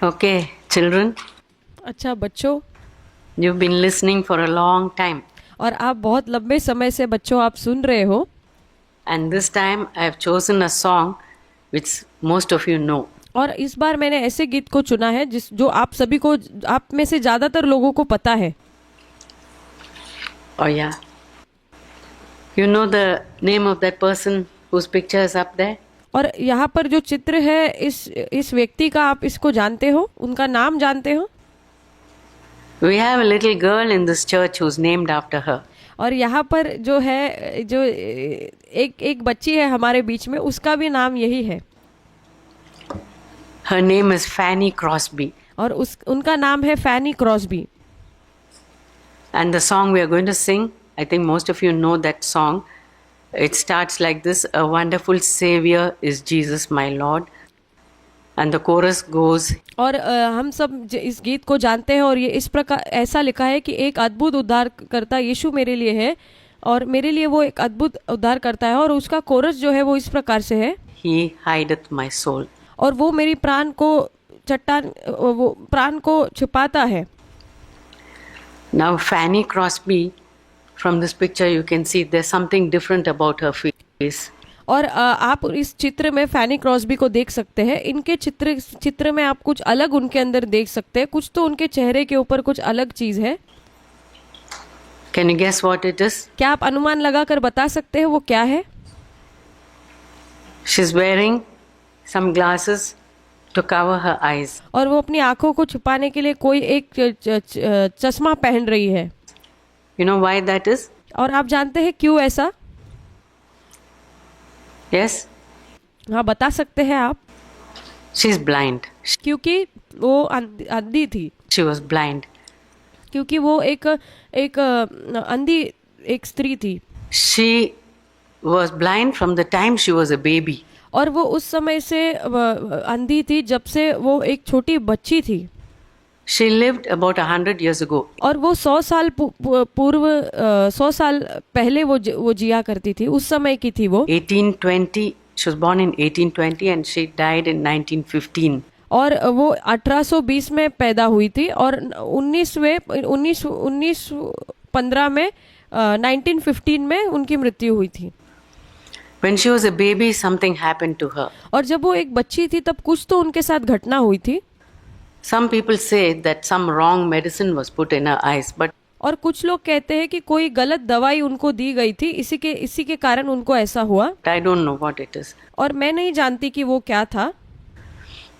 Okay, children, अच्छा बच्चों, you've been listening for a long time, और आप बहुत लंबे समय से बच्चों आप सुन रहे हो। and this time I have chosen a song which most of you know. और इस बार मैंने ऐसे गीत को चुना है जिस जो आप सभी को, आप में से ज्यादातर लोगों को पता है। Oh, yeah. You know the name of that person whose picture is up there? और यहाँ पर जो चित्र है इस व्यक्ति का, आप इसको जानते हो, उनका नाम जानते हो? We have a little girl in this church who's named after her. और यहाँ पर जो है, जो एक बच्ची है हमारे बीच में, उसका भी नाम यही है। Her name is Fanny Crosby. और उनका नाम है फैनी Crosby. And the song we are going to sing, I think most of you know that song. It starts like this: A wonderful Savior is Jesus my Lord. And the chorus goes, और हम सब इस गीत को जानते हैं, और ये इस प्रकार ऐसा लिखा है कि एक अद्भुत उद्धारकर्ता यीशु मेरे लिए है, और मेरे लिए वो एक अद्भुत उद्धार करता है। और उसका कोरस जो है वो इस प्रकार से है, He hideth my soul. और वो मेरी प्राण को वो प्राण को छिपाता है। Now, Fanny Crosby, from this picture, you can see there's something different about her face. और आप इस चित्र में फैनी क्रॉस्बी को देख सकते हैं। इनके चित्र में आप कुछ अलग उनके अंदर देख सकते हैं। कुछ तो उनके चेहरे के ऊपर कुछ अलग चीज है। Can you guess what it is? क्या आप अनुमान लगाकर बता सकते हैं वो क्या है? She's wearing some glasses to cover her eyes. और वो अपनी आंखों को छुपाने के लिए कोई एक चश्मा पहन रही है। You know why that is? और आप जानते हैं क्यों ऐसा? Yes? हाँ, बता सकते हैं आप। She's blind. क्योंकि वो अंधी थी। She was blind. क्योंकि वो एक अंधी एक स्त्री थी। She was blind from the time she was a baby. और वो उस समय से अंधी थी जब से वो एक छोटी बच्ची थी। She lived about 100 years ago. और वो 100 साल पूर्व 100 साल पहले वो जिया करती थी। उस समय की थी वो। 1820. She was born in 1820 and she died in 1915. और वो 1820 में पैदा हुई थी, और 1915 में 1915 में उनकी मृत्यु हुई थी। When she was a baby, something happened to her. और जब वो एक बच्ची थी तब कुछ तो उनके साथ घटना हुई थी। Some people say that some wrong medicine was put in her eyes, but और कुछ लोग कहते हैं कि कोई गलत दवाई उनको दी गई थी, इसी के कारण उनको ऐसा हुआ। I don't know what it is. और मैं नहीं जानती कि वो क्या था।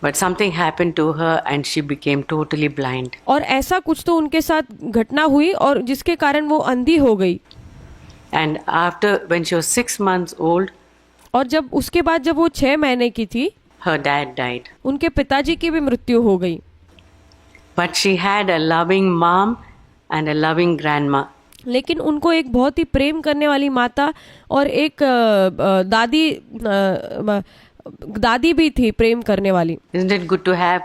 But something happened to her and she became totally blind. और ऐसा कुछ तो उनके साथ घटना हुई, और जिसके कारण वो अंधी हो गई। And after, when she was 6 months old, और जब उसके बाद जब वो 6 महीने की थी, her dad died. उनके पिताजी की भी मृत्यु हो गई। But she had a loving mom and a loving grandma. लेकिन उनको एक बहुत ही प्रेम करने वाली माता और एक दादी भी थी प्रेम करने वाली। Isn't it good to have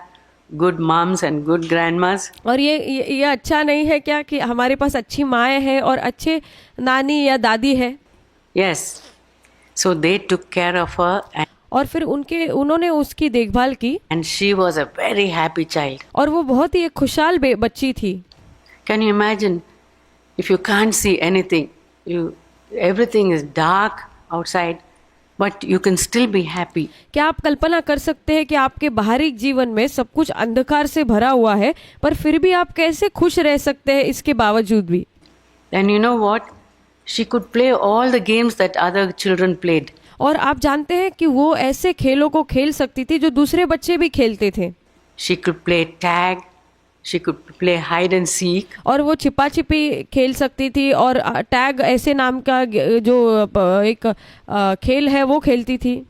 good moms and good grandmas? और ये अच्छा नहीं है क्या कि हमारे पास अच्छी माएँ हैं और अच्छे नानी या दादी है? Yes. So they took care of her और फिर उन्होंने उसकी देखभाल की, and she was a very happy child. और वो बहुत ही एक खुशहाल बच्ची थी। Can you imagine if you can't see anything, everything is dark outside, but you can still be happy. क्या आप कल्पना कर सकते हैं कि आपके बाहरी जीवन में सब कुछ अंधकार से भरा हुआ है, पर फिर भी आप कैसे खुश रह सकते हैं इसके बावजूद भी? And you know what? She could play all the games that other children played. और आप जानते हैं कि वो ऐसे खेलों को खेल सकती थी जो दूसरे बच्चे भी खेलते थे। She could play tag. She could play hide and seek. और वो छिपा छिपी खेल सकती थी, और टैग ऐसे नाम का जो एक खेल है वो खेलती थी।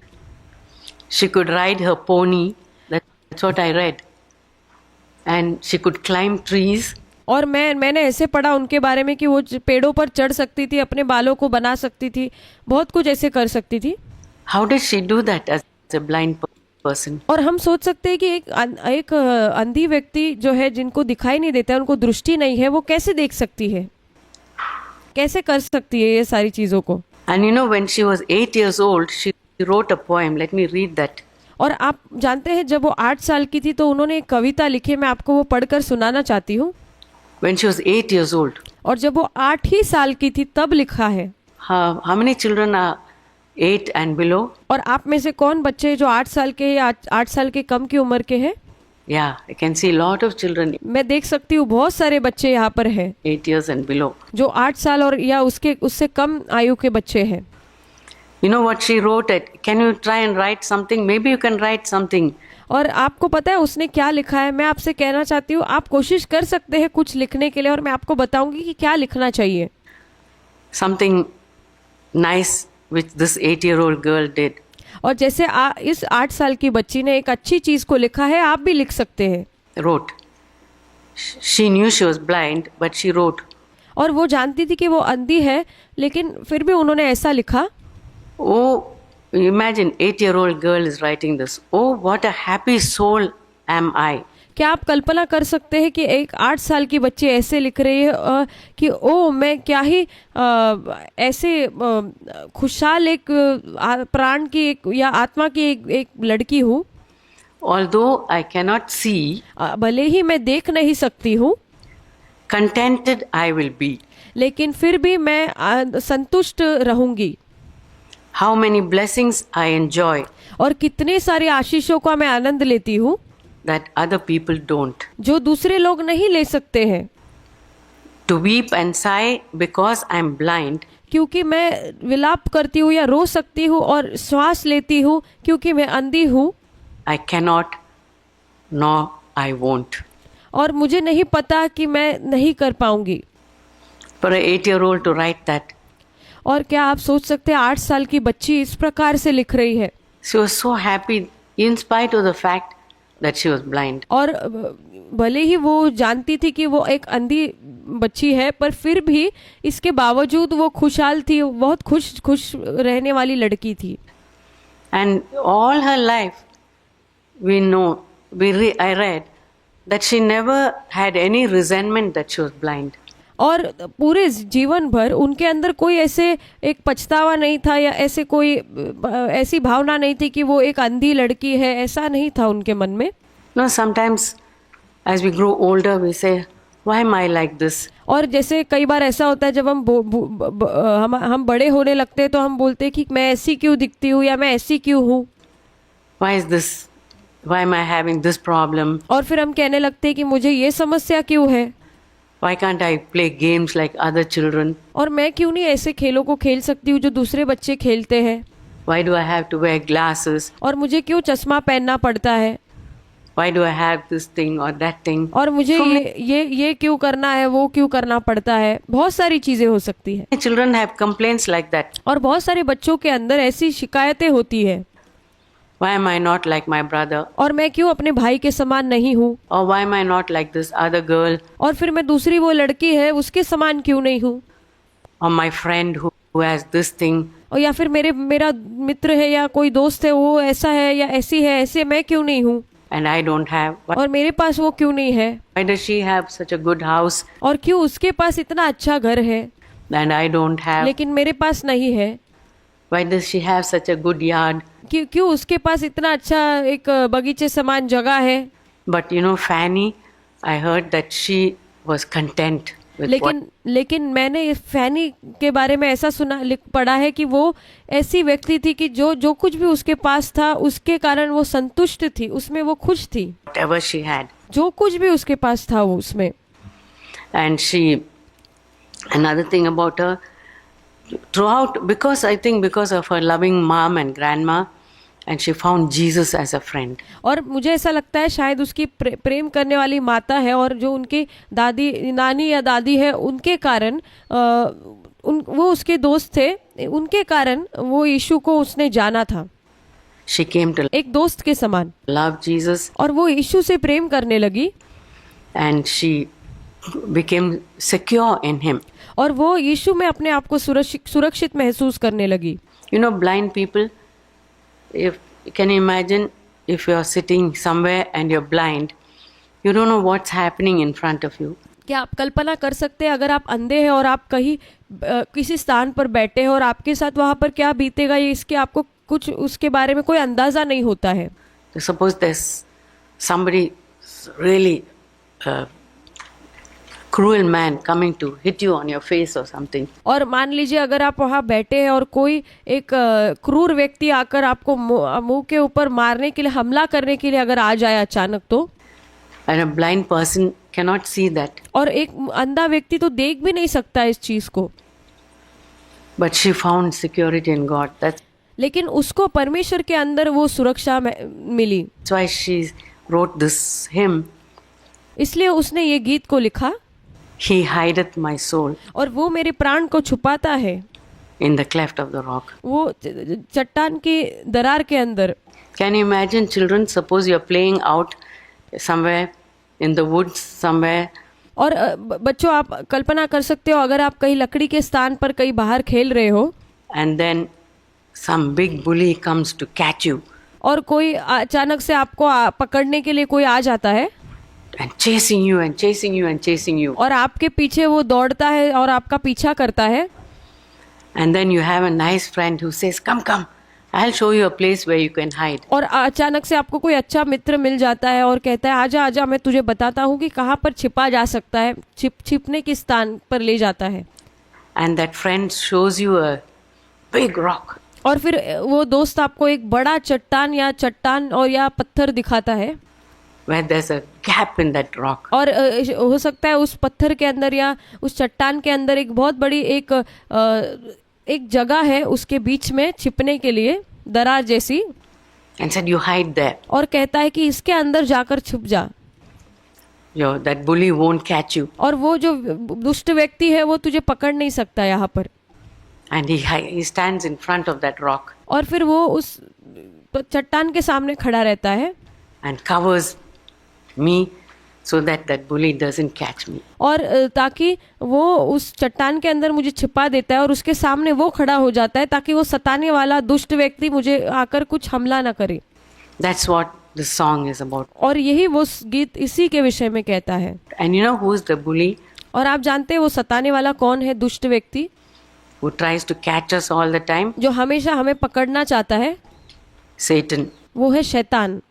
She could ride her pony. That's what I read. And she could climb trees. और मैंने ऐसे पढ़ा उनके बारे में कि वो पेड़ों पर चढ़ सकती थी, अपने बालों को बना सकती थी, बहुत कुछ ऐसे कर सकती थी। How did she do that as a blind person? और हम सोच सकते हैं कि एक अंधी व्यक्ति जो है, जिनको दिखाई नहीं देता है, उनको दृष्टि नहीं है, वो कैसे देख सकती है, कैसे कर सकती है ये सारी चीजों को? And you know, when she was 8 years old, she wrote a poem. Let me read that. और आप जानते हैं जब वो 8 साल की थी तो उन्होंने एक कविता लिखी, मैं आपको वो पढ़कर सुनाना चाहती हूँ। When she was 8 years old. और जब वो 8 ही साल की थी तब लिखा है। How many children are 8 and below? और आप में से कौन बच्चे हैं जो 8 साल के या 8 साल के कम की उम्र के हैं? Yeah, I can see a lot of children मैं देख सकती हूँ बहुत सारे बच्चे यहाँ पर हैं 8 years and below. जो 8 साल और या उससे कम आयु के बच्चे हैं। You know what she wrote? Can you try and write something? Maybe you can write something. और आपको पता है उसने क्या लिखा है? मैं आपसे कहना चाहती हूँ आप कोशिश कर सकते हैं कुछ लिखने के लिए, और मैं आपको बताऊंगी कि क्या लिखना चाहिए। Something nice which this 8-year-old girl did. और जैसे इस 8 साल की बच्ची ने एक अच्छी चीज को लिखा है, आप भी लिख सकते हैं। Wrote. She knew she was blind, but she wrote. और वो जानती थी कि वो अंधी है, लेकिन फिर भी उन्होंने ऐसा लिखा। Oh, imagine 8-year-old girl is writing this. Oh, what a happy soul am I. क्या आप कल्पना कर सकते हैं कि एक 8 साल की बच्ची ऐसे लिख रही है कि ओ मैं क्या ही ऐसे खुशहाल एक प्राण की एक या आत्मा की एक लड़की हूँ। Although I cannot see, भले ही मैं देख नहीं सकती हूँ, contented I will be. लेकिन फिर भी मैं संतुष्ट रहूंगी। How many blessings I enjoy और कितने सारे आशीषों का मैं आनंद लेती हूँ that other people don't. जो दूसरे लोग नहीं ले सकते हैं। To weep and sigh because I'm blind, क्योंकि मैं विलाप करती हूँ या रो सकती हूँ और श्वास लेती हूँ क्योंकि मैं अंधी हूँ। I cannot, nor I won't. और मुझे नहीं पता कि मैं नहीं कर पाऊंगी। For an 8-year-old to write that, और क्या आप सोच सकते हैं 8 साल की बच्ची इस प्रकार से लिख रही है। she was so happy in spite of the fact that she was blind. और भले ही वो जानती थी कि वो एक अंधी बच्ची है, पर फिर भी इसके बावजूद वो खुशहाल थी, बहुत खुश रहने वाली लड़की थी। And all her life, we know, I read that she never had any resentment that she was blind. और पूरे जीवन भर उनके अंदर कोई ऐसे एक पछतावा नहीं था या ऐसे कोई ऐसी भावना नहीं थी कि वो एक अंधी लड़की है, ऐसा नहीं था उनके मन में। No, sometimes as we grow older, we say, why am I like this? और जैसे कई बार ऐसा होता है जब हम बड़े होने लगते हैं तो हम बोलते हैं कि मैं ऐसी क्यों दिखती हूँ या मैं ऐसी क्यों हूँ। Why is this? Why am I having this problem? और फिर हम कहने लगते हैं कि मुझे ये समस्या क्यों है। Why can't I play games like other children? और मैं क्यों नहीं ऐसे खेलों को खेल सकती हूँ जो दूसरे बच्चे खेलते हैं। Why do I have to wear glasses? और मुझे क्यों चश्मा पहनना पड़ता है। Why do I have this thing or that thing? और मुझे ये क्यों करना है, वो क्यों करना पड़ता है। बहुत सारी चीजें हो सकती है। Children have complaints like that. और बहुत सारे बच्चों के अंदर ऐसी शिकायतें होती है। Why am I not like my brother? और मैं क्यों अपने भाई के समान नहीं हूँ। Or why am I not like this other girl? और फिर मैं दूसरी वो लड़की है उसके समान क्यों नहीं हूँ। Or my friend who has this thing? और या फिर मेरा मित्र है या कोई दोस्त है वो ऐसा है या ऐसी है, ऐसे मैं क्यों नहीं हूँ। And I don't have. और मेरे पास वो क्यों नहीं है। Why does she have such a good house? और क्यों उसके पास इतना अच्छा घर है And I don't have. लेकिन मेरे पास नहीं है। Why does she have such a good yard? क्यों उसके पास इतना अच्छा एक बगीचे समान जगह है। But you know, Fanny, I heard that she was content with what. लेकिन मैंने फैनी के बारे में ऐसा पढ़ा है कि वो ऐसी व्यक्ति थी कि जो कुछ भी उसके पास था उसके कारण वो संतुष्ट थी, उसमें वो खुश थी। Whatever she had. जो कुछ भी उसके पास था वो उसमें। And another thing about her, throughout, because of her loving mom and grandma, and she found Jesus as a friend. और मुझे ऐसा लगता है शायद उसकी प्रेम करने वाली माता है और जो उनकी नानी या दादी है उनके कारण वो उसके दोस्त थे, उनके कारण वो यीशु को उसने जाना था। She came to एक दोस्त के समान love Jesus. और वो यीशु से प्रेम करने लगी। And she became secure in him. और वो यीशु में अपने आप को सुरक्षित महसूस करने लगी। You know, blind people, can you imagine if you are sitting somewhere and you're blind, you don't know what's happening in front of you. क्या आप कल्पना कर सकते हैं अगर आप अंधे हैं और आप कहीं किसी स्थान पर बैठे हैं और आपके साथ वहाँ पर क्या बीतेगा, ये इसके आपको कुछ उसके बारे में कोई अंदाजा नहीं होता है। Suppose there's somebody really cruel man coming to hit you on your face or something. और मान लीजिए अगर आप वहाँ बैठे हैं और कोई एक क्रूर व्यक्ति आकर आपको मुंह के ऊपर मारने के लिए, हमला करने के लिए अगर आ जाए अचानक तो, And a blind person cannot see that. और एक अंधा व्यक्ति तो देख भी नहीं सकता इस चीज को, But she found security in God. That's लेकिन उसको परमेश्वर के अंदर वो सुरक्षा मिली। why she wrote this hymn. इसलिए उसने ये गीत को लिखा, He hideth my soul और वो मेरे प्राण को छुपाता है in the cleft of the rock. वो चट्टान की दरार के अंदर। Can you imagine, children? Suppose you're playing out somewhere in the woods somewhere, और बच्चों आप कल्पना कर सकते हो अगर आप कहीं लकड़ी के स्थान पर कहीं बाहर खेल रहे हो and then some big bully comes to catch you और कोई अचानक से आपको पकड़ने के लिए कोई आ जाता है and chasing you and chasing you and chasing you. और आपके पीछे वो दौड़ता है और आपका पीछा करता है। And then you have a nice friend who says, come, come, I'll show you a place where you can hide. और अचानक से आपको कोई अच्छा मित्र मिल जाता है और कहता है आजा आजा, मैं तुझे बताता हूँ कि कहाँ पर छिपा जा सकता है, छिपने के स्थान पर ले जाता है। And that friend shows you a big rock. और फिर वो दोस्त आपको एक बड़ा चट्टान और या पत्थर दिखाता है where there's a gap in that rock. और हो सकता है उस पत्थर के अंदर या उस चट्टान के अंदर एक बहुत बड़ी एक जगह है उसके बीच में छिपने के लिए, दरार जैसी। And said, you hide there. और कहता है कि इसके अंदर जाकर छुप जा। That bully won't catch you. और वो जो दुष्ट व्यक्ति है वो तुझे पकड़ नहीं सकता यहाँ पर। And he stands in front of that rock. और फिर वो उस चट्टान के सामने खड़ा रहता है and covers me so that that bully doesn't catch me. और ताकि वो उस चट्टान के अंदर मुझे छिपा देता है और उसके सामने वो खड़ा हो जाता है ताकि वो सताने वाला दुष्ट व्यक्ति मुझे आकर कुछ हमला ना करे। That's what the song is about. और यही वो गीत इसी के विषय में कहता है। And you know who is the bully? और आप जानते हैं वो सताने वाला कौन है, दुष्ट व्यक्ति who tries to catch us all the time? जो हमेशा हमें पकड़ना चाहता है? Satan. वो है शैतान,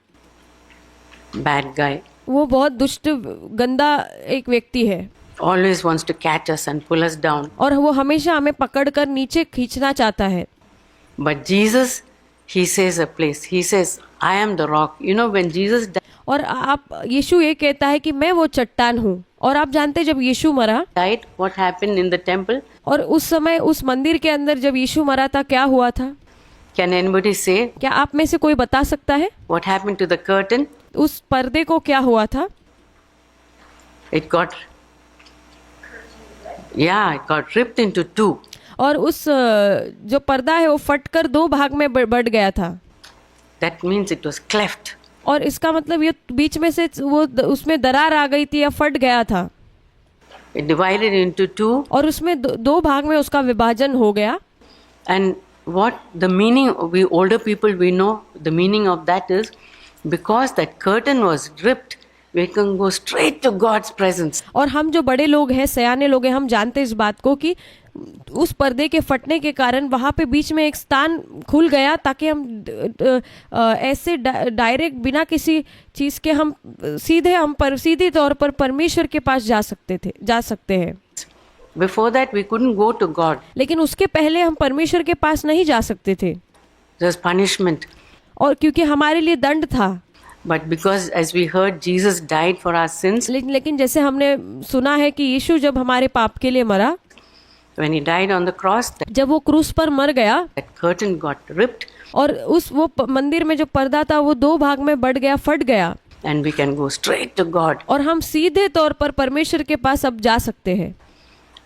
bad guy. वो बहुत दुष्ट गंदा एक व्यक्ति है। Always wants to catch us and pull us down. और वो हमेशा हमें पकड़कर नीचे खींचना चाहता है। But Jesus, he says a place. He says, I am the rock. You know, when Jesus और आप यीशु ये कहता है कि मैं वो चट्टान हूँ। और आप जानते हैं जब यीशु मरा, died, what happened in the temple? और उस समय उस मंदिर के अंदर जब यीशु मरा था क्या हुआ था? Can anybody say? क्या आप में से कोई बता सकता है? What happened to the curtain? उस पर्दे को क्या हुआ था? It got ripped into two. और उस जो पर्दा है वो फटकर दो भाग में बढ़ गया था। That means it was cleft. और इसका मतलब ये बीच में से वो उसमें दरार आ गई थी या फट गया था। It divided into two. और उसमें दो भाग में उसका विभाजन हो गया। And what the meaning, we older people, we know the meaning of that is because that curtain was ripped, we can go straight to God's presence. और हम जो बड़े लोग हैं, सयाने लोग हैं, हम जानते हैं इस बात को कि उस पर्दे के फटने के कारण वहाँ पे बीच में एक स्थान खुल गया ताकि हम ऐसे डायरेक्ट बिना किसी चीज़ के हम सीधे तौर पर परमेश्वर के पास जा सकते हैं। Before that we couldn't go to God. लेकिन उसके पहले हम परमेश्वर के पास नहीं जा सकते थे। There's punishment. और क्योंकि हमारे लिए दंड था। But because as we heard Jesus died for our sins. लेकिन जैसे हमने सुना है कि यीशु जब हमारे पाप के लिए मरा, when he died on the cross, जब वो क्रूस पर मर गया, that curtain got ripped. और वो मंदिर में जो पर्दा था वो दो भाग में बढ़ गया, फट गया। And we can go straight to God. और हम सीधे तौर पर परमेश्वर के पास अब जा सकते हैं।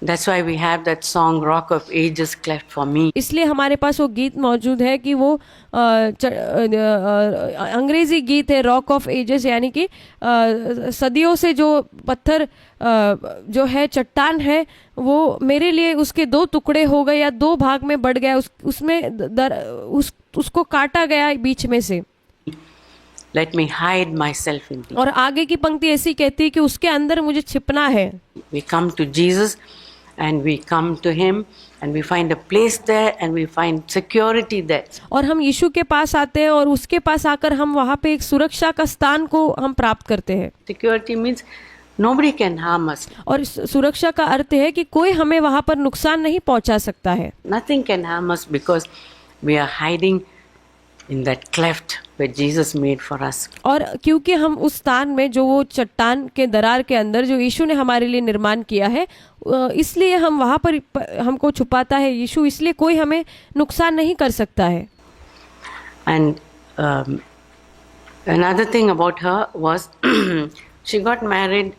That's why we have that song, Rock of Ages cleft for me. इसलिए हमारे पास वो गीत मौजूद है कि वो अंग्रेजी गीत है, रॉक ऑफ एजेस, यानी कि सदियों से जो पत्थर जो है, चट्टान है, वो मेरे लिए उसके दो टुकड़े हो गए या दो भाग में बढ़ गया, उसको काटा गया बीच में से। Let me hide myself in thee. और आगे की पंक्ति ऐसी कहती है कि उसके अंदर मुझे छिपना है। We come to Jesus and we come to him and we find a place there and we find security there. और हम यीशु के पास आते हैं और उसके पास आकर हम वहाँ पे एक सुरक्षा का स्थान को हम प्राप्त करते हैं। Security means nobody can harm us. और सुरक्षा का अर्थ है कि कोई हमें वहाँ पर नुकसान नहीं पहुँचा सकता है। Nothing can harm us because we are hiding in that cleft where Jesus made for us. और क्योंकि हम उस स्थान में जो वो चट्टान के दरार के अंदर जो यीशु ने हमारे लिए निर्माण किया है, इसलिए हम वहाँ पर हमको छुपाता है यीशु, इसलिए कोई हमें नुकसान नहीं कर सकता है। And another thing about her was she got married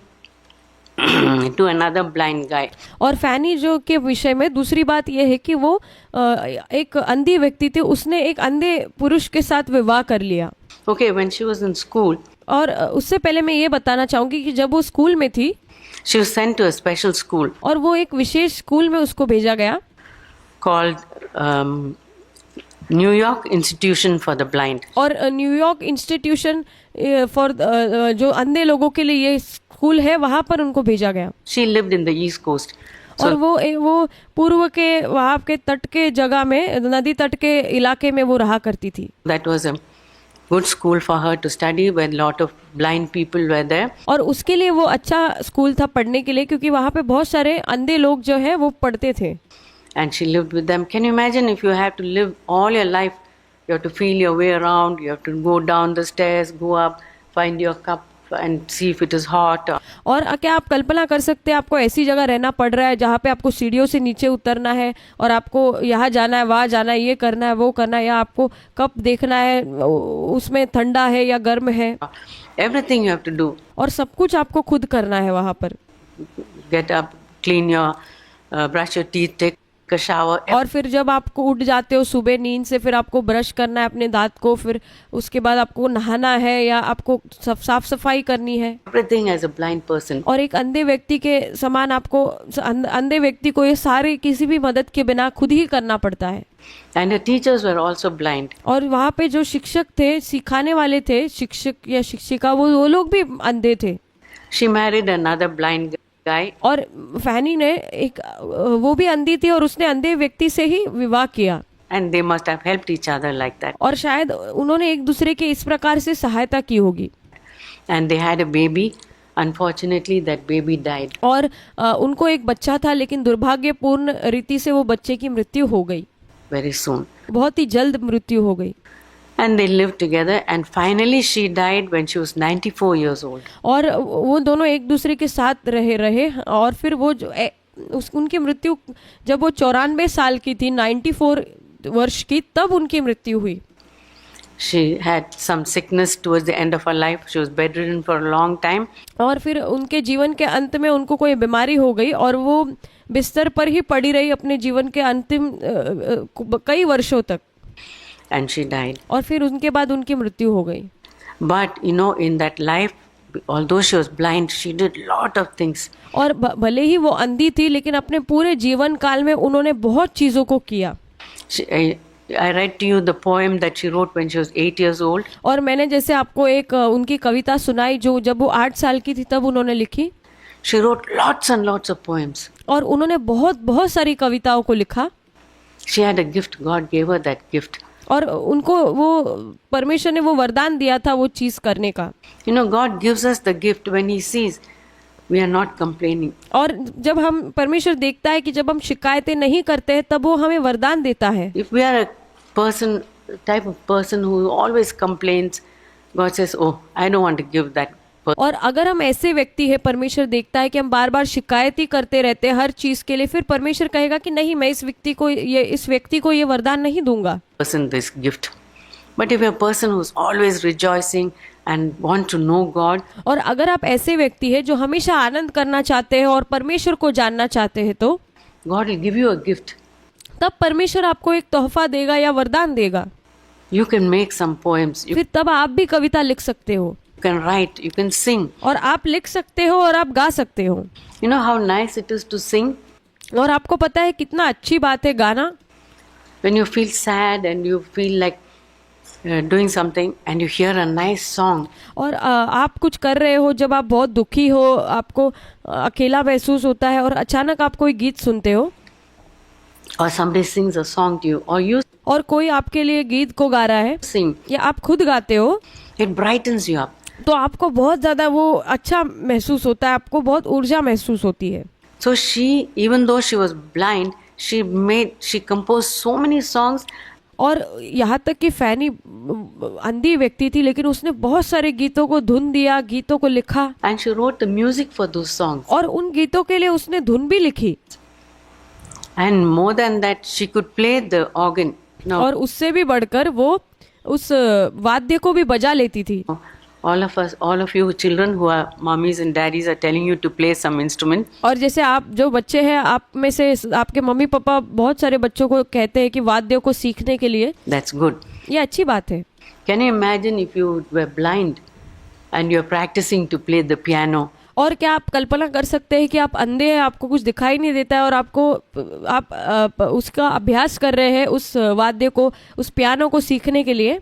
to another blind guy. और फैनी जो के विषय में दूसरी बात यह है कि वो एक अंधी व्यक्ति थे, उसने एक अंधे पुरुष के साथ विवाह कर लिया। Okay, when she was in school, और उससे पहले मैं ये बताना चाहूंगी कि जब वो स्कूल में थी she was sent to a special school और वो एक विशेष स्कूल में उसको भेजा गया called New York Institution for the Blind. और न्यूयॉर्क इंस्टीट्यूशन फॉर जो अंधे लोगों के लिए ये स्कूल है, वहाँ पर उनको भेजा गया। She lived in the East Coast. और वो पूर्व के वहाँ के तट के जगह में, नदी तट के इलाके में वो रहा करती थी। That was a good school for her to study when lot of blind people were there. और उसके लिए वो अच्छा स्कूल था पढ़ने के लिए, क्योंकि वहाँ पे बहुत सारे अंधे लोग जो है वो पढ़ते थे। And she lived with them. Can you imagine if you have to live all your life, you have to feel your way around, you have to go down the stairs, go up, find your cup and see if it is hot. और क्या आप कल्पना कर सकते हैं, आपको ऐसी जगह रहना पड़ रहा है जहाँ पे आपको सीढ़ियों से नीचे उतरना है और आपको यहाँ जाना है, वहाँ जाना है, ये करना है, वो करना है, या आपको कप देखना है उसमें ठंडा है या गर्म है। Everything you have to do. और सब कुछ आपको खुद करना है वहाँ पर। Get up, clean your, brush your teeth, take a shower. और फिर जब आपको उठ जाते हो सुबह नींद से, फिर आपको ब्रश करना है अपने दांत को, फिर उसके बाद आपको नहाना है या आपको साफ सफाई करनी है। Everything as a blind person. और एक अंधे व्यक्ति के समान आपको, अंधे व्यक्ति को ये सारे किसी भी मदद के बिना खुद ही करना पड़ता है। And her teachers were also blind. और वहाँ पे जो शिक्षक थे, सिखाने वाले थे, शिक्षक या शिक्षिका, वो लोग भी अंधे थे। She married another blind guy. और फैनी ने एक, वो भी अंधी थी और उसने अंधे व्यक्ति से ही विवाह किया। And they must have helped each other like that. और शायद उन्होंने एक दूसरे के इस प्रकार से सहायता की होगी। And they had a baby. Unfortunately, that baby died. और उनको एक बच्चा था, लेकिन दुर्भाग्यपूर्ण रीति से वो बच्चे की मृत्यु हो गई। Very soon. बहुत ही जल्द मृत्यु हो गई। And they lived together and finally she died when she was 94 years old. और वो दोनों एक दूसरे के साथ रहे और फिर वो जो उनकी मृत्यु जब वो 94 साल की थी, 94 वर्ष की, तब उनकी मृत्यु हुई। She had some sickness towards the end of her life. She was bedridden for a long time. और फिर उनके जीवन के अंत में उनको कोई बीमारी हो गई और वो बिस्तर पर ही पड़ी रही अपने जीवन के अंतिम कई वर्षों तक। And she died. और फिर उनके बाद उनकी मृत्यु हो गई। But you know, in that life, although she was blind, she did lot of things. और भले ही वो अंधी थी, लेकिन अपने पूरे जीवन काल में उन्होंने बहुत चीजों को किया। I read to you the poem that she wrote when she was 8 years old. और मैंने जैसे आपको एक उनकी कविता सुनाई जो जब वो 8 साल की थी तब उन्होंने लिखी। She wrote lots and lots of poems. और उन्होंने बहुत सारी कविताओं को लिखा। She had a gift. God gave her that gift. और उनको वो परमेश्वर ने वो वरदान दिया था वो चीज करने का। You know, God gives us the gift when He sees we are not complaining. और जब हम परमेश्वर देखता है कि जब हम शिकायतें नहीं करते हैं, तब वो हमें वरदान देता है। If we are a person, type of person who always complains, God says, "Oh, I don't want to give that." और अगर हम ऐसे व्यक्ति है, परमेश्वर देखता है कि हम बार बार शिकायत ही करते रहते हैं हर चीज के लिए, फिर परमेश्वर कहेगा कि नहीं, मैं इस व्यक्ति को ये वरदान नहीं दूंगा। Person this gift. But if you're a person who's always rejoicing and want to know God, और अगर आप ऐसे व्यक्ति है जो हमेशा आनंद करना चाहते हैं और परमेश्वर को जानना चाहते हैं, तो God will give you a gift. तब परमेश्वर आपको एक तोहफा देगा या वरदान देगा। You can make some poems. You फिर तब आप भी कविता लिख सकते हो, can write. You can sing. और आप लिख सकते हो और आप गा सकते हो। You know how nice it is to sing? और आपको पता है कितना अच्छी बात है गाना। When you feel sad and you feel like doing something and you hear a nice song, और आप कुछ कर रहे हो, जब आप बहुत दुखी हो, आपको अकेला महसूस होता है और अचानक आप कोई गीत सुनते हो or somebody sings a song to you, or you और कोई आपके लिए गीत को गा रहा है sing, या आप खुद गाते हो, it brightens you up. तो आपको बहुत ज़्यादा वो अच्छा महसूस होता है, आपको बहुत ऊर्जा महसूस होती है। So she, even though she was blind, she composed so many songs, और यहाँ तक कि फैनी अंधी व्यक्ति थी, लेकिन उसने बहुत सारे गीतों को धुन दिया, गीतों को लिखा, and she wrote the music for those songs. और उन गीतों के लिए उसने धुन भी लिखी। And more than that, she could play the organ. Now, और उससे भी बढ़कर वो उस वाद्य को भी बजा लेती थी। all of you children who are mummies and daddies are telling you to play some instrument. और जैसे आप जो बच्चे हैं, आप में से आपके मम्मी पापा बहुत सारे बच्चों को कहते हैं कि वाद्यों को सीखने के लिए, That's good. ये अच्छी बात है। Can you imagine if you were blind and you're practicing to play the piano? और क्या आप कल्पना कर सकते हैं कि आप अंधे हैं, आपको कुछ दिखाई नहीं देता है और आप उसका अभ्यास कर रहे हैं, उस वाद्य को, उस पियानो को सीखने के लिए,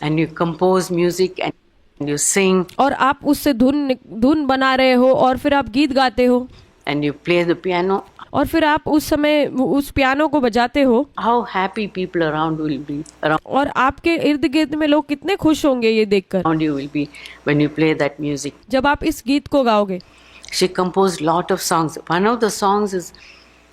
And you compose music and you sing और आप उससे धुन बना रहे हो और फिर आप गीत गाते हो and you play the piano. और फिर आप उस समय उस पियानो को बजाते हो, How happy people around will be, और आपके इर्द गिर्द में लोग कितने खुश होंगे ये देखकर around you will be when you play that music. जब आप इस गीत को गाओगे। She composed lot of songs. One of the songs is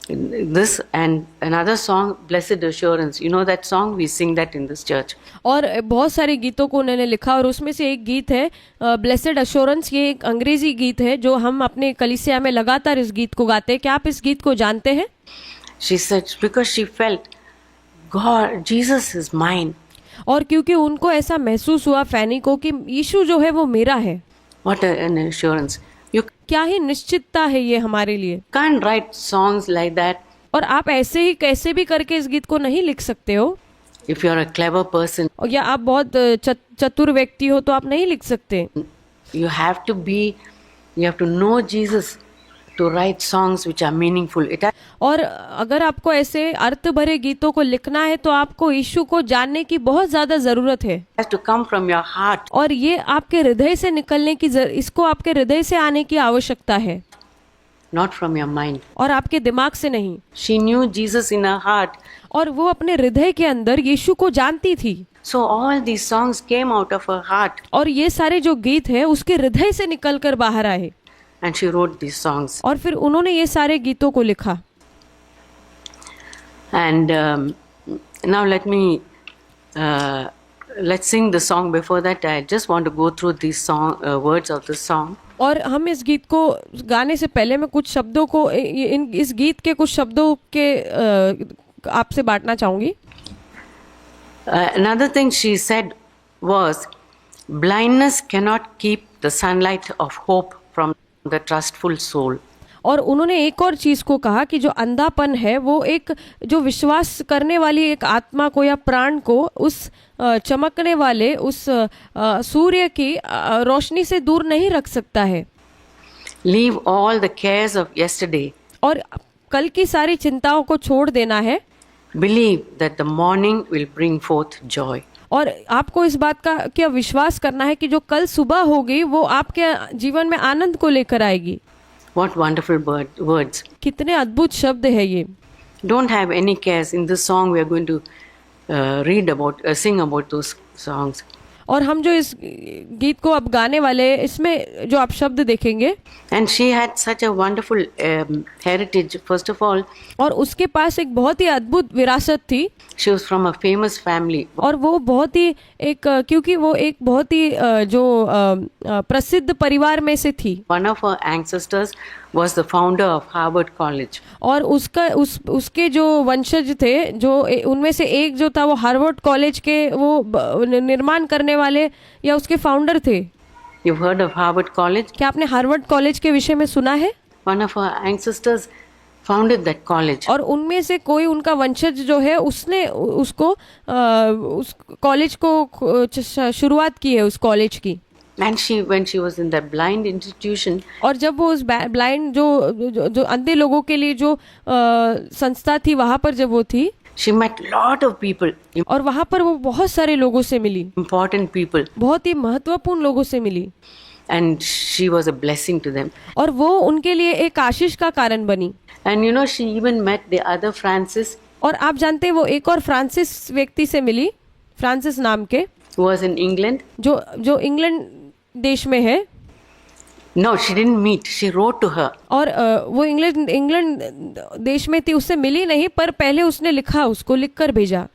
this, and another song, Blessed Assurance. You know that song? We sing that in this church. और बहुत सारे गीतों को उन्होंने लिखा और उसमें से एक गीत है ब्लेसेड अश्योरेंस। ये एक अंग्रेजी गीत है जो हम अपने कलीसिया में लगातार इस गीत को गाते हैं। क्या आप इस गीत को जानते हैं? She said because she felt God, Jesus is mine. और क्योंकि उनको ऐसा महसूस हुआ फैनी को कि यीशु जो है वो मेरा है। What an assurance! You क्या ही निश्चितता है ये हमारे लिए। can't write songs like that और आप ऐसे ही कैसे भी करके इस गीत को नहीं लिख सकते हो, if you're a clever person. और या आप बहुत चतुर व्यक्ति हो तो आप नहीं लिख सकते। You have to know Jesus to write songs which are meaningful. और अगर आपको ऐसे अर्थ भरे गीतों को लिखना है तो आपको यीशु को जानने की बहुत ज्यादा जरूरत है, has to come from your heart, और ये आपके हृदय से निकलने की इसको आपके हृदय से आने की आवश्यकता है, not from your mind. और आपके दिमाग से नहीं। She knew Jesus in her heart. और वो अपने हृदय के अंदर यीशु को जानती थी। So all these songs came out of her heart, और ये सारे जो गीत है उसके हृदय से निकलकर बाहर आए, and she wrote these songs. और फिर उन्होंने ये सारे गीतों को लिखा। And now let's sing the song. Before that, I just want to go through these words of the song. और हम इस गीत को गाने से पहले मैं कुछ शब्दों को इस गीत के कुछ शब्दों के आपसे बांटना चाहूंगी। Another thing she said was, blindness cannot keep the sunlight of hope from the trustful soul. और उन्होंने एक और चीज को कहा कि जो अंधापन है वो एक जो विश्वास करने वाली एक आत्मा को या प्राण को उस चमकने वाले उस सूर्य की रोशनी से दूर नहीं रख सकता है। Leave all the cares of yesterday. और कल की सारी चिंताओं को छोड़ देना है। Believe that the morning will bring forth joy. और आपको इस बात का क्या विश्वास करना है कि जो कल सुबह होगी वो आपके जीवन में आनंद को लेकर आएगी। What wonderful words. कितने अद्भुत शब्द है ये। Don't have any cares. In this song we are going to sing about those songs. और हम जो इस गीत को अब गाने वाले हैं इसमें जो आप शब्द देखेंगे। And she had such a wonderful heritage. First of all, और उसके पास एक बहुत ही अद्भुत विरासत थी। she was from a famous family. और वो बहुत ही क्योंकि वो एक बहुत ही प्रसिद्ध परिवार में से थी। One of her ancestors was the founder of Harvard College. और उसके जो वंशज थे, जो उनमें से एक जो था वो हार्वर्ड कॉलेज के वो निर्माण करने वाले या उसके फाउंडर थे। You've heard of Harvard College? क्या आपने हार्वर्ड कॉलेज के विषय में सुना है? One of her ancestors founded that college. और उनमें से कोई उनका वंशज जो है उसने उस कॉलेज को शुरुआत की है, उस कॉलेज की। And when she was in that blind institution, और जब वो उस ब्लाइंड जो अंधे लोगों के लिए जो संस्था थी वहां पर जब वो थी, She met lot of people, और वहाँ पर वो बहुत सारे लोगों से मिली, important people, बहुत ही महत्वपूर्ण लोगों से मिली, and she was a blessing to them. और वो उनके लिए एक आशीष का कारण बनी। And you know, she even met the other Francis, और आप जानते हैं वो एक और फ्रांसिस व्यक्ति से मिली, फ्रांसिस नाम के, who was in England. जो इंग्लैंड देश में है। No, she didn't meet. She wrote to her. और वो इंग्लैंड देश में थी, उससे मिली नहीं, पर पहले उसने लिखा, उसको लिख कर भेजा।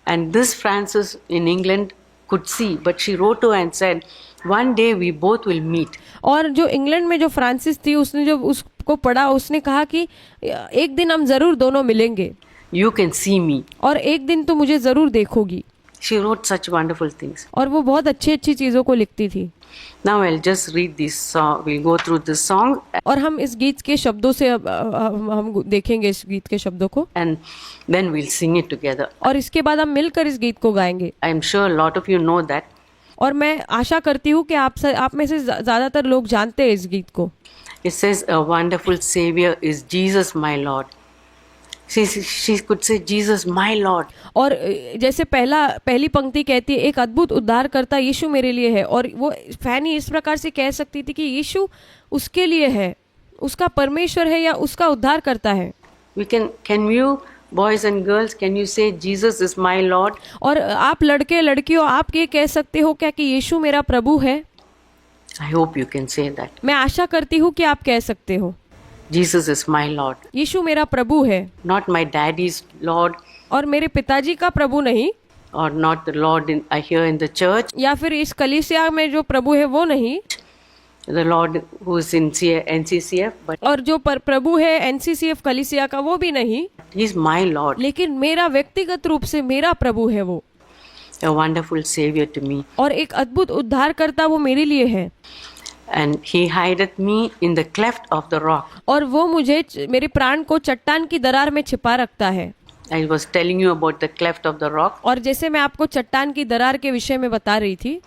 And this Francis in England could see, but she wrote to her and said, one day we both will meet. और जो इंग्लैंड में जो फ्रांसिस थी, उसने जब उसको पढ़ा, उसने कहा कि एक दिन हम जरूर दोनों मिलेंगे, You can see me. और एक दिन तो मुझे जरूर देखोगी। She wrote such wonderful things. और वो बहुत अच्छी अच्छी चीज़ों को लिखती थी। Now I'll just read this song. We'll go through this song और हम इस गीत के शब्दों से हम देखेंगे इस गीत के शब्दों को, and then we'll sing it together. और इसके बाद हम मिलकर इस गीत को गाएंगे। I'm sure a lot of you know that. और मैं आशा करती हूँ कि आप में से ज़्यादातर लोग जानते हैं इस गीत को। It says, a wonderful Savior is Jesus my Lord. She could say, Jesus my Lord. और जैसे पहली पंक्ति कहती है, एक अद्भुत उद्धारकर्ता यीशु मेरे लिए है, और वो फैनी इस प्रकार से कह सकती थी कि यीशु उसके लिए है, उसका परमेश्वर है या उसका उद्धार करता है। Can you, boys and girls, can you say Jesus is my Lord? और आप लड़के लड़कियों, आप ये कह सकते हो क्या कि यीशु मेरा प्रभु है? I hope you can say that. मैं आशा करती हूँ कि आप कह सकते हो, Jesus is my Lord. यीशु मेरा प्रभु है, Not my daddy's Lord, और मेरे पिताजी का प्रभु नहीं, or not the Lord I hear in the church, या फिर इस कलीसिया में जो प्रभु है वो नहीं, the Lord who's in NCCF, but और जो प्रभु है एनसीसीएफ कलीसिया का वो भी नहीं, He's my Lord, लेकिन मेरा व्यक्तिगत रूप से मेरा प्रभु है वो, a wonderful Savior to me. और एक अद्भुत उद्धारकर्ता वो मेरे लिए है। And He hideth me in the cleft of the rock. और वो मुझे मेरे प्राण को चट्टान की दरार में छिपा रखता है। I was telling you about the cleft of the rock, और जैसे मैं आपको चट्टान की दरार के विषय में बता रही थी,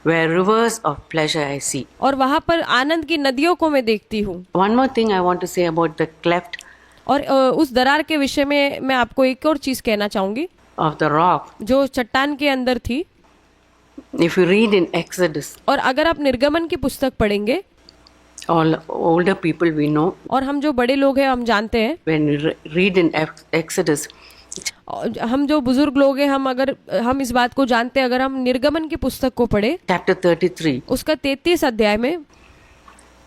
where rivers of pleasure I see. और वहाँ पर आनंद की नदियों को मैं देखती हूँ। One more thing I want to say about the cleft और उस दरार के विषय में मैं आपको एक और चीज़ कहना चाहूँगी, of the rock. जो चट्टान के अंदर थी। If you read in Exodus, और अगर आप निर्गमन की पुस्तक पढ़ेंगे, all older people we know, और हम जो बड़े लोग हैं हम जानते हैं, when we read in Exodus, हम जो बुजुर्ग लोग हैं, हम इस बात को जानते हैं, अगर हम निर्गमन की पुस्तक को पढ़े, chapter 33, उसका 33 अध्याय में,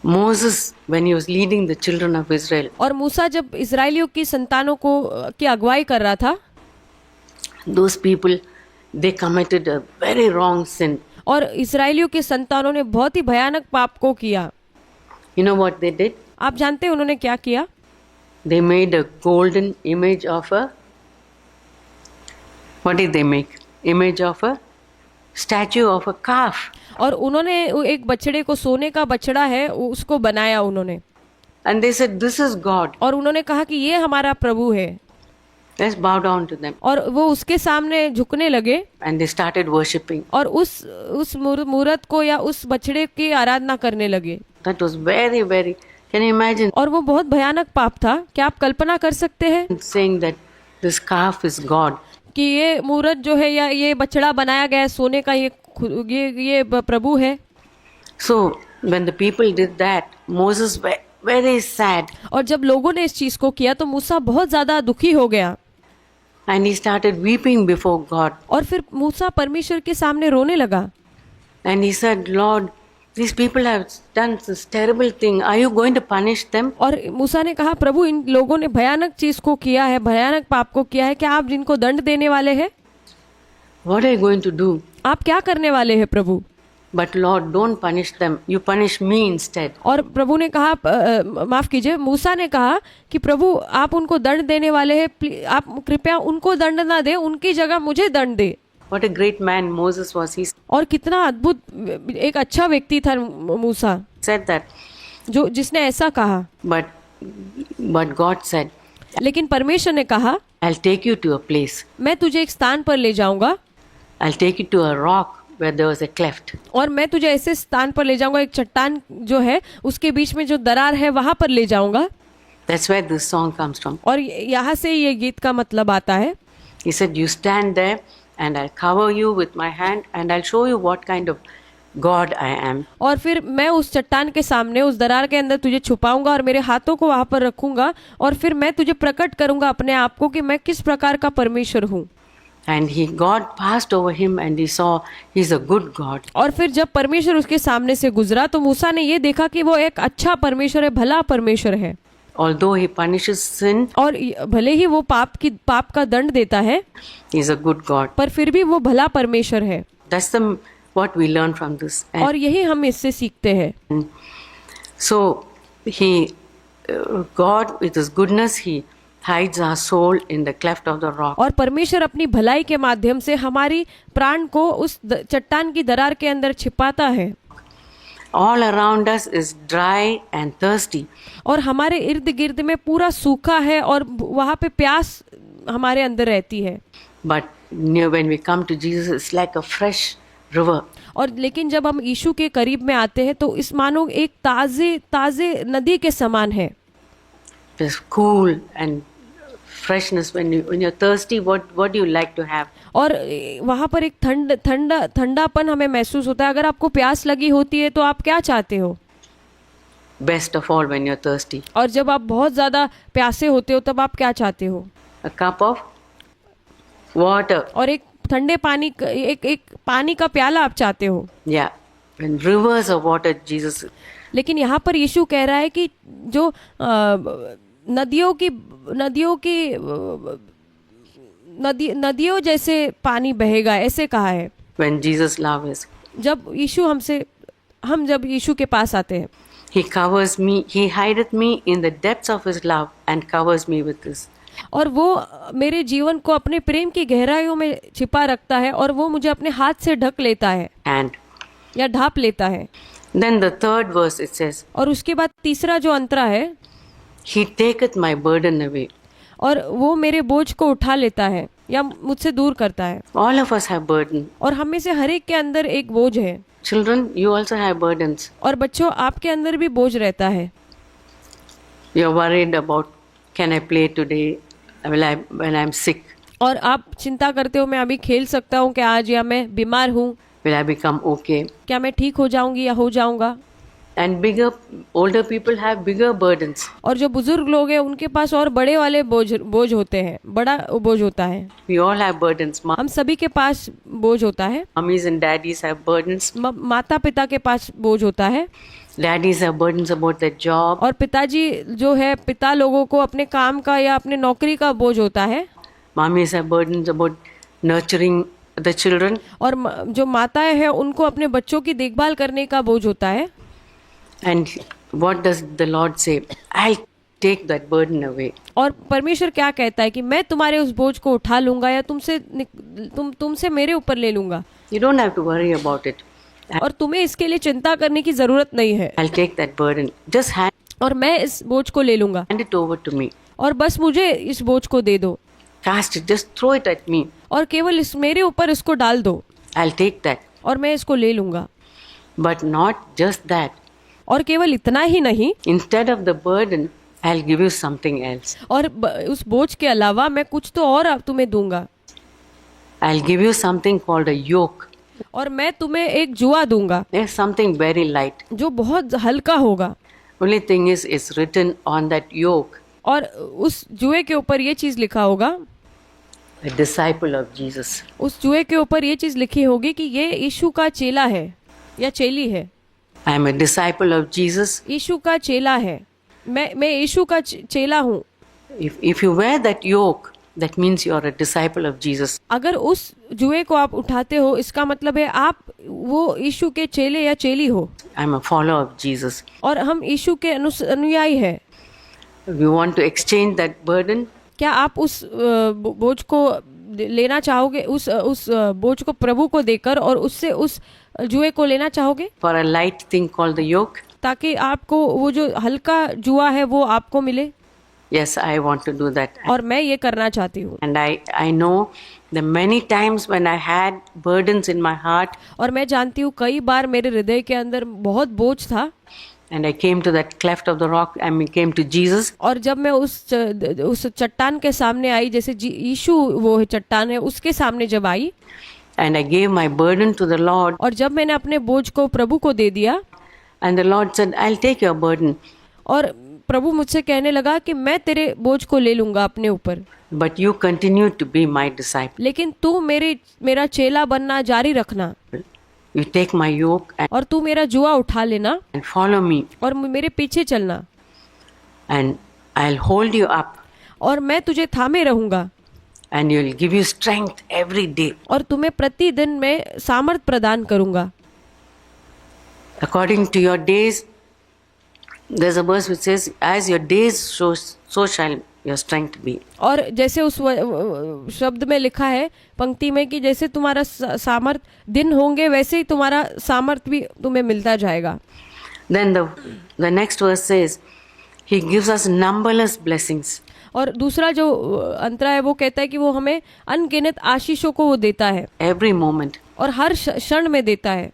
Moses, when he was leading the children of Israel, और मूसा जब इजराइलियों की संतानों की अगुवाई कर रहा था, those people, they committed a very wrong sin. और इजराइलियों के संतानों ने बहुत ही भयानक पाप को किया। You know what they did? आप जानते हैं उन्होंने क्या किया? They made a golden image of a, what did they make? Image of a statue of a calf. और उन्होंने एक बछड़े को, सोने का बछड़ा है, उसको बनाया उन्होंने, And they said, this is God. और उन्होंने कहा कि ये हमारा प्रभु है, Let's bow down to them. और वो उसके सामने झुकने लगे, And they started worshipping. और उस मूर्त को या उस बछड़े की आराधना करने लगे। That was very, very, can you imagine? और वो बहुत भयानक पाप था। क्या आप कल्पना कर सकते हैं Saying that this calf is God. कि ये मूर्त जो है या ये बछड़ा बनाया गया है सोने का, ये प्रभु है। So when the people did that, Moses was very sad. और जब लोगों ने इस चीज को किया तो मूसा बहुत ज्यादा दुखी हो गया, And he started weeping before God. और फिर मूसा परमेश्वर के सामने रोने लगा। And he said, Lord, these people have done this terrible thing. Are you going to punish them? और मूसा ने कहा, प्रभु इन लोगों ने भयानक चीज को किया है, भयानक पाप को किया है, क्या आप जिनको दंड देने वाले हैं? What are you going to do? आप क्या करने वाले हैं प्रभु? But Lord, don't punish them. You punish me instead. और प्रभु ने कहा, माफ कीजिए, मूसा ने कहा कि प्रभु आप उनको दंड देने वाले हैं, आप कृपया उनको दंड ना दे, उनकी जगह मुझे दंड दे। What a great man Moses was. He और कितना अद्भुत एक अच्छा व्यक्ति था मूसा, said that. जिसने ऐसा कहा। But God said, लेकिन परमेश्वर ने कहा, I'll take you to a place. मैं तुझे एक स्थान पर ले जाऊंगा, I'll take you to a rock where there was a cleft. और मैं तुझे ऐसे स्थान पर ले जाऊंगा, एक चट्टान जो है उसके बीच में जो दरार है वहां पर ले जाऊंगा। That's where this song comes from. और यहाँ से ये गीत का मतलब आता है. He said, "You stand there, and I'll cover you with my hand, and I'll show you what kind of God I am." और फिर मैं उस चट्टान के सामने, उस दरार के अंदर तुझे छुपाऊंगा और मेरे हाथों को वहां पर रखूंगा और फिर मैं तुझे प्रकट करूंगा अपने आप को कि मैं किस प्रकार का परमेश्वर हूँ. And God passed over him, and he saw he's a good God. और फिर जब परमेश्वर उसके सामने से गुजरा तो मूसा ने ये देखा कि वो एक अच्छा परमेश्वर है, भला परमेश्वर है. Although he punishes sin, और भले ही वो पाप का दंड देता है, he's a good God. पर फिर भी वो भला परमेश्वर है. That's what we learn from this. और यही हम इससे सीखते हैं. So God with his goodness, he hides our soul in the cleft of the rock. और परमेश्वर अपनी भलाई के माध्यम से हमारी प्राण को उस चट्टान की दरार के अंदर छिपाता है. All around us is dry and thirsty. और हमारे इर्द गिर्द में पूरा सूखा है और वहाँ पे प्यास हमारे अंदर रहती है. But when we come to Jesus, it's like a fresh river. और लेकिन जब हम यीशु के करीब में आते हैं तो इस मानो एक ताजे नदी के समान है. It's cool and freshness. When you're thirsty, what do you like to have? और वहाँ पर एक ठंडापन हमें महसूस होता है. अगर आपको प्यास लगी होती है तो आप क्या चाहते हो? Best of all, when you're thirsty, और जब आप बहुत ज़्यादा प्यासे होते हो तब आप क्या चाहते हो? a cup of water. और एक ठंडे पानी एक पानी का प्याला आप चाहते हो. Yeah, and rivers of water, Jesus. लेकिन यहाँ पर यीशु कह रहा है कि जो नदियों जैसे पानी बहेगा, ऐसे कहा है. When Jesus loves us, जब यीशु के पास आते हैं, he covers me, he hideth me in the depths of his love and covers me with his. और वो मेरे जीवन को अपने प्रेम की गहराइयों में छिपा रखता है और वो मुझे अपने हाथ से ढक लेता है And या ढाप लेता है. then the third verse it says, और उसके बाद तीसरा जो अंतरा है, he taketh my burden away. और वो मेरे बोझ को उठा लेता है या मुझसे दूर करता है. All of us have burden. और हम में से हर एक के अंदर एक बोझ है. Children, you also have burdens. और बच्चों, आपके अंदर भी बोझ रहता है. You're worried about, can I play today? When I'm sick? और आप चिंता करते हो, मैं अभी खेल सकता हूँ क्या आज, या मैं बीमार हूँ, Will I become okay? क्या मैं ठीक हो जाऊंगी या हो जाऊंगा. And older people have bigger burdens. और जो बुजुर्ग लोग हैं उनके पास और बड़े वाले बोझ होते हैं, बड़ा बोझ होता है. We all have burdens. हम सभी के पास बोझ होता है. Mummies and daddies have burdens. माता पिता के पास बोझ होता है. Daddies have burdens about their job. और पिताजी जो है, पिता लोगों को अपने काम का या अपने नौकरी का बोझ होता है. Mummies have burdens about nurturing the children. और जो माताएं हैं उनको अपने बच्चों की देखभाल करने का बोझ होता है. And what does the Lord say? I'll take that burden away. और परमेश्वर क्या कहता है कि मैं तुम्हारे उस बोझ को उठा लूंगा या तुमसे मेरे ऊपर ले लूंगा. You don't have to worry about it. और तुम्हें इसके लिए चिंता करने की जरूरत नहीं है. I'll take that burden. Just और मैं इस बोझ को ले लूंगा. hand it over to me. और बस मुझे इस बोझ को दे दो. Cast it. Just throw it at me. और केवल मेरे ऊपर इसको डाल दो. I'll take that. और मैं इसको ले लूंगा. But not just that. और केवल इतना ही नहीं, Instead of the burden, I'll give you something else. और उस बोझ के अलावा मैं कुछ तो और तुम्हें दूंगा. I'll give you something called a yoke. और मैं तुम्हें एक जुआ दूंगा. There's something very light. जो बहुत हल्का होगा. Only thing is, it's written on that yoke. और उस जुए के ऊपर ये चीज लिखा होगा, A disciple of Jesus. उस जुए के ऊपर ये चीज लिखी होगी कि ये यीशु का चेला है या चेली है. I am a disciple of Jesus. यीशु का चेला है. मैं यीशु का चेला हूँ. If you wear that yoke, that means you are a disciple of Jesus. अगर उस जुए को आप उठाते हो, इसका मतलब है आप वो यीशु के चेले या चेली हो. I'm a follower of Jesus. और हम यीशु के अनुयायी हैं. You want to exchange that burden? क्या आप उस बोझ को लेना चाहोगे, उस बोझ को प्रभु को देकर और उससे उस जुए को लेना चाहोगे? For a light thing called the yoke? ताकि आपको वो जो हल्का जुआ है वो आपको मिले. Yes, I want to do that. और मैं ये करना चाहती हूँ. And I know the many times when I had burdens in my heart. और मैं जानती हूँ कई बार मेरे हृदय के अंदर बहुत बोझ था. And I came to that cleft of the rock, I mean, came to Jesus. और जब मैं उस चट्टान के सामने आई, जैसे यीशु वो चट्टान है उसके सामने जब आई, And I gave my burden to the Lord. और जब मैंने अपने बोझ को प्रभु को दे दिया, And the Lord said, I'll take your burden. और प्रभु मुझसे कहने लगा कि मैं तेरे बोझ को ले लूंगा अपने ऊपर, But you continue to be my disciple. लेकिन तू मेरा चेला बनना जारी रखना, You take my yoke और तू मेरा जुआ उठा लेना and follow me. और मेरे पीछे चलना, And I'll hold you up. और मैं तुझे थामे रहूंगा, And you'll give you strength every day. और तुम्हें प्रतिदिन मैं सामर्थ प्रदान करूंगा According to your days, there's a verse which says, as your days so shall your strength be. और जैसे उस शब्द में लिखा है पंक्ति में कि जैसे तुम्हारा सामर्थ दिन होंगे वैसे ही तुम्हारा सामर्थ भी तुम्हें मिलता जाएगा. Then the next verse says, He gives us numberless blessings. और दूसरा जो अंतरा है वो कहता है कि वो हमें अनगिनत आशीषों को वो देता है, Every moment. और हर क्षण में देता है.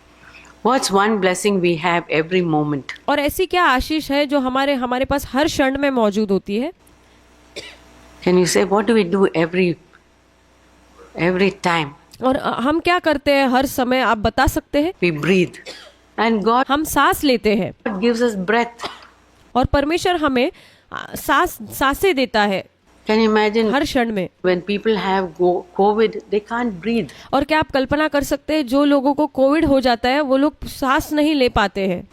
What's one blessing we have every moment? और ऐसी क्या आशीष है जो हमारे पास हर क्षण में मौजूद होती है? Can you say, what do we do every time? और हम क्या करते हैं हर समय, आप बता सकते हैं? We breathe. And God हम सांस लेते हैं, gives us breath. और परमेश्वर हमें सांसें देता है Can you imagine हर क्षण में. when people have COVID, they can't breathe. और क्या आप कल्पना कर सकते हैं जो लोगों को कोविड हो जाता है वो लोग सांस नहीं ले पाते हैं,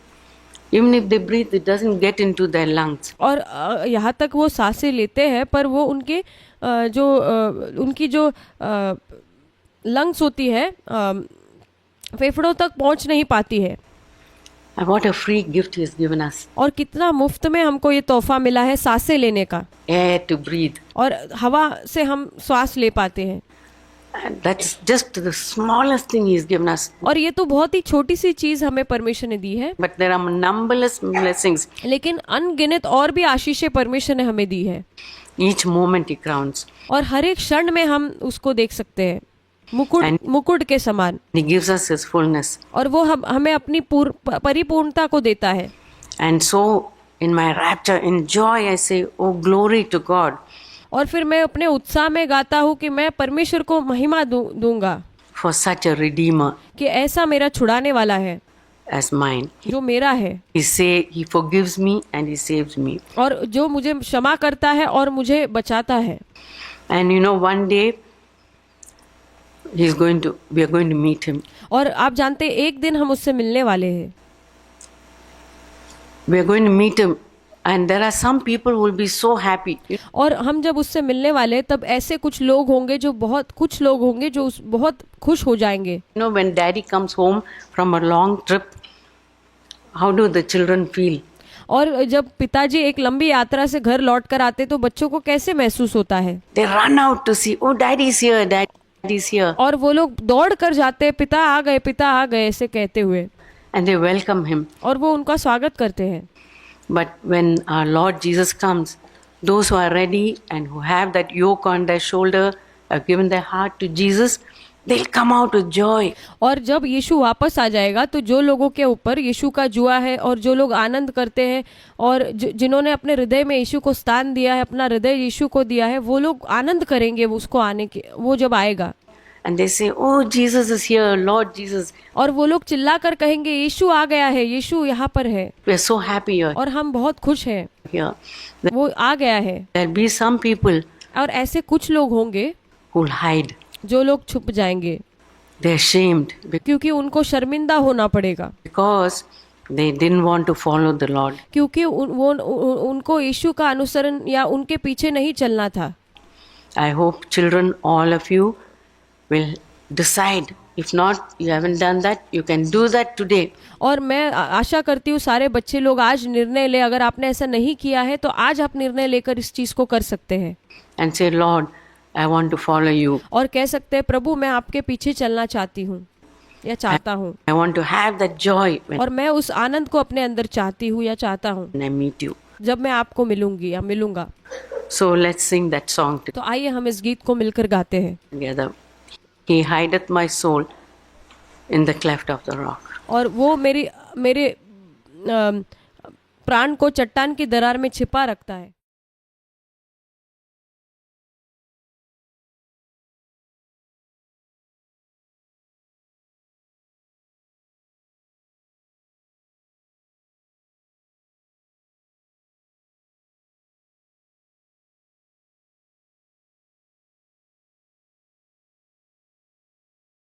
Even if they breathe, it doesn't get into their lungs. और यहाँ तक वो सांसें लेते हैं पर वो उनकी जो लंग्स होती है फेफड़ों तक पहुँच नहीं पाती है. And what a free gift He has given us. और कितना मुफ्त में हमको ये तोहफा मिला है सांसें लेने का, Air to breathe. और हवा से हम श्वास ले पाते हैं. And that's just the smallest thing He's given us. और ये तो बहुत ही छोटी सी चीज हमें परमेश्वर ने दी है, But there are numberless blessings. लेकिन अनगिनत और भी आशीषें परमेश्वर ने हमें दी है. Each moment He crowns. और हर एक क्षण में हम उसको देख सकते हैं मुकुट के समान. He gives us His fullness. और वो हमें अपनी परिपूर्णता को देता है. And so, in my rapture, in joy, I say, oh, glory to God. और फिर मैं अपने उत्साह में गाता हूँ कि मैं परमेश्वर को महिमा दूंगा For such a Redeemer कि ऐसा मेरा छुड़ाने वाला है as mine. जो मेरा है, He forgives me and He saves me. और जो मुझे क्षमा करता है और मुझे बचाता है. And you know, one day, we are going to meet Him. और आप जानते हैं एक दिन हम उससे मिलने वाले हैं. We are going to meet Him. And there are some people who will be so happy. और हम जब उससे मिलने वाले तब ऐसे कुछ लोग होंगे जो बहुत खुश हो जाएंगे. You know, when daddy comes home from a long trip, how do the children feel? और जब पिताजी एक लंबी यात्रा से घर लौट कर आते तो बच्चों को कैसे महसूस होता है? They run out to see, oh, daddy is here, daddy is here. और वो लोग दौड़ कर जाते हैं, पिता आ गए ऐसे कहते हुए. And they welcome Him. और वो उनका स्वागत करते हैं. But when our Lord Jesus comes, those who are ready and who have that yoke on their shoulder, have given their heart to Jesus, they'll come out with joy. और जब यीशु वापस आ जाएगा तो जो लोगों के ऊपर यीशु का जुआ है और जो लोग आनंद करते हैं और जिन्होंने अपने हृदय में यीशु को स्थान दिया है, अपना हृदय यीशु को दिया है, वो लोग आनंद करेंगे उसको आने के, वो जब आएगा. And they say, oh, Jesus is here, Lord Jesus. और वो लोग चिल्ला कर कहेंगे यीशु आ गया है, यीशु यहाँ पर है. We are so happy here. और हम बहुत खुश हैं, Here. वो आ गया है. There'll be some people और ऐसे कुछ लोग होंगे who'll hide. जो लोग छुप जाएंगे They're ashamed क्योंकि उनको शर्मिंदा होना पड़ेगा, because they didn't want to follow the Lord. क्योंकि उनको यीशु का अनुसरण या उनके पीछे नहीं चलना था. I hope children, all of you, will decide. If not, you haven't done that, you can do that today. और मैं आशा करती हूँ सारे बच्चे लोग आज निर्णय ले. अगर आपने ऐसा नहीं किया है तो आज आप निर्णय लेकर इस चीज को कर सकते हैं. And say, Lord, I want to follow you. और कह सकते हैं प्रभु मैं आपके पीछे चलना चाहती हूँ या चाहता हूँ. I want to have that joy और मैं उस आनंद को अपने अंदर चाहती हूँ या चाहता हूँ when I meet you. जब मैं आपको मिलूंगी या मिलूंगा. So let's sing that song तो आइए हम इस गीत को मिलकर गाते हैं. together. He hideth my soul in the cleft of the rock. और वो मेरे प्राण को चट्टान की दरार में छिपा रखता है।